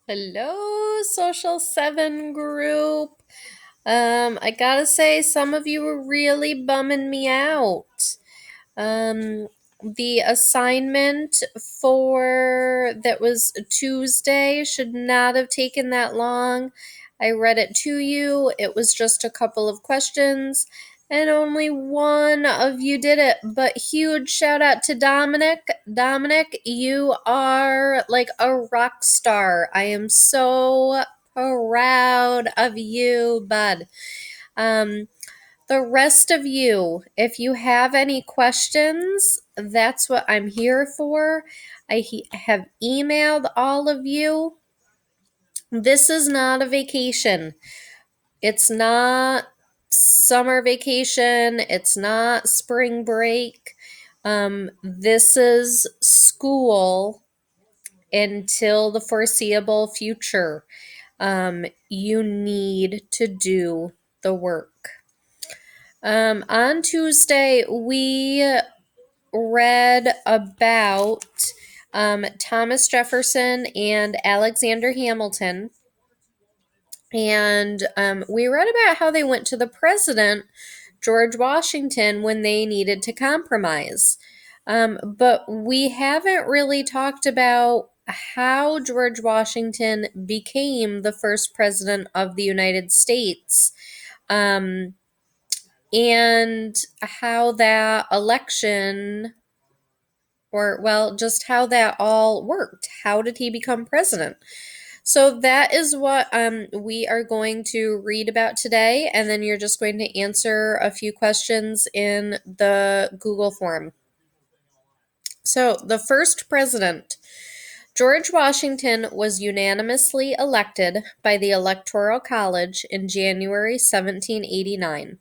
Hello, Social 7 group. I gotta say, some of you were really bumming me out. Um, the assignment for that was Tuesday should not have taken that long. I read it to you. It was just a couple of questions, and only one of you did it. But huge shout out to Dominic. Dominic, you are like a rock star. I am so proud of you, bud. Um, the rest of you, if you have any questions, that's what I'm here for. I have emailed all of you. This is not a vacation. It's not summer vacation. It's not spring break. This is school until the foreseeable future. You need to do the work. On Tuesday, we read about Thomas Jefferson and Alexander Hamilton. And we read about how they went to the president, George Washington, when they needed to compromise. But we haven't really talked about how George Washington became the first president of the United States. And how that election, or well, just how that all worked. How did he become president? So that is what we are going to read about today, and then you're just going to answer a few questions in the Google form. So the first president, George Washington, was unanimously elected by the Electoral College in January 1789.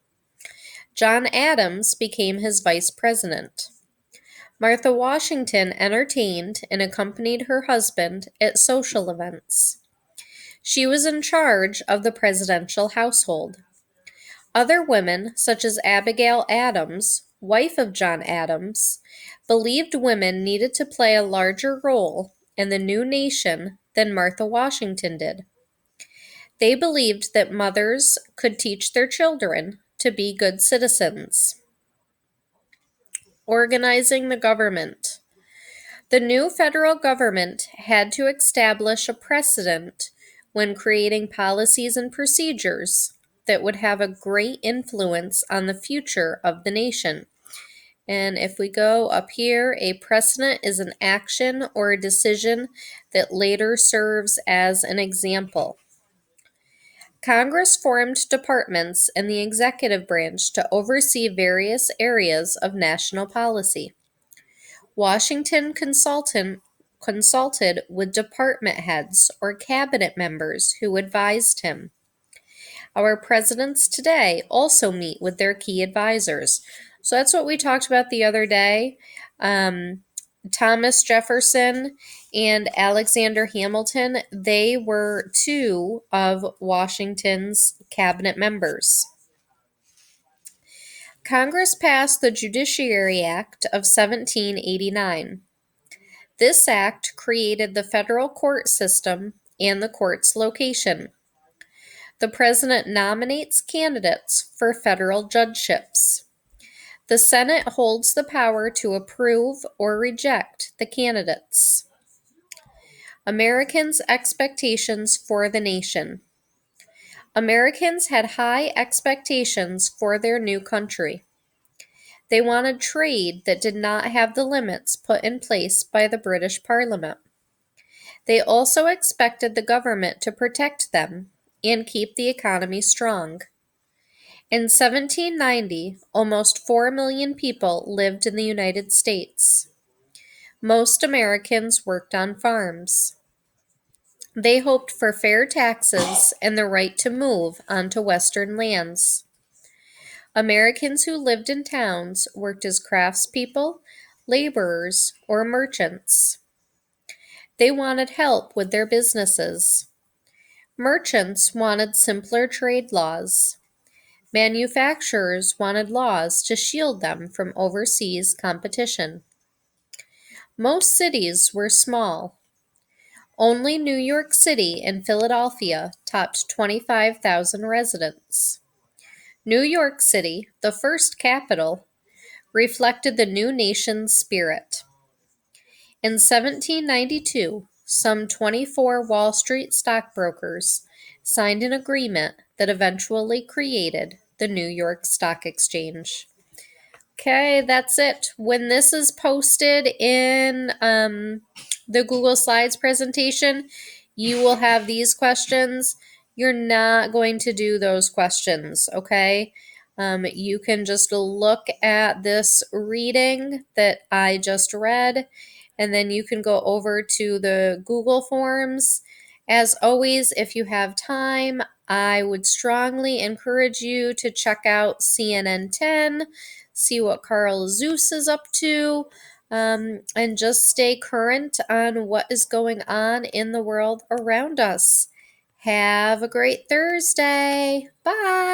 John Adams became his vice president. Martha Washington entertained and accompanied her husband at social events. She was in charge of the presidential household. Other women, such as Abigail Adams, wife of John Adams, believed women needed to play a larger role in the new nation than Martha Washington did. They believed that mothers could teach their children to be good citizens. Organizing the government. The new federal government had to establish a precedent when creating policies and procedures that would have a great influence on the future of the nation. And if we go up here, a precedent is an action or a decision that later serves as an example. Congress formed departments in the executive branch to oversee various areas of national policy. Washington consulted with department heads or cabinet members who advised him. Our presidents today also meet with their key advisors. So that's what we talked about the other day. Thomas Jefferson and Alexander Hamilton, they were two of Washington's cabinet members. Congress passed the Judiciary Act of 1789. This act created the federal court system and the court's location. The president nominates candidates for federal judgeships. The Senate holds the power to approve or reject the candidates. Americans' expectations for the nation. Americans had high expectations for their new country. They wanted trade that did not have the limits put in place by the British Parliament. They also expected the government to protect them and keep the economy strong. In 1790, almost 4 million people lived in the United States. Most Americans worked on farms. They hoped for fair taxes and the right to move onto Western lands. Americans who lived in towns worked as craftspeople, laborers, or merchants. They wanted help with their businesses. Merchants wanted simpler trade laws. Manufacturers wanted laws to shield them from overseas competition. Most cities were small. Only New York City and Philadelphia topped 25,000 residents. New York City, the first capital, reflected the new nation's spirit. In 1792, some 24 Wall Street stockbrokers signed an agreement that eventually created the New York Stock Exchange. Okay, that's it. When this is posted in the Google Slides presentation, you will have these questions. You're not going to do those questions, okay? You can just look at this reading that I just read, and then you can go over to the Google Forms. As always, if you have time, I would strongly encourage you to check out CNN 10, see what Carl Zeus is up to, and just stay current on what is going on in the world around us. Have a great Thursday. Bye.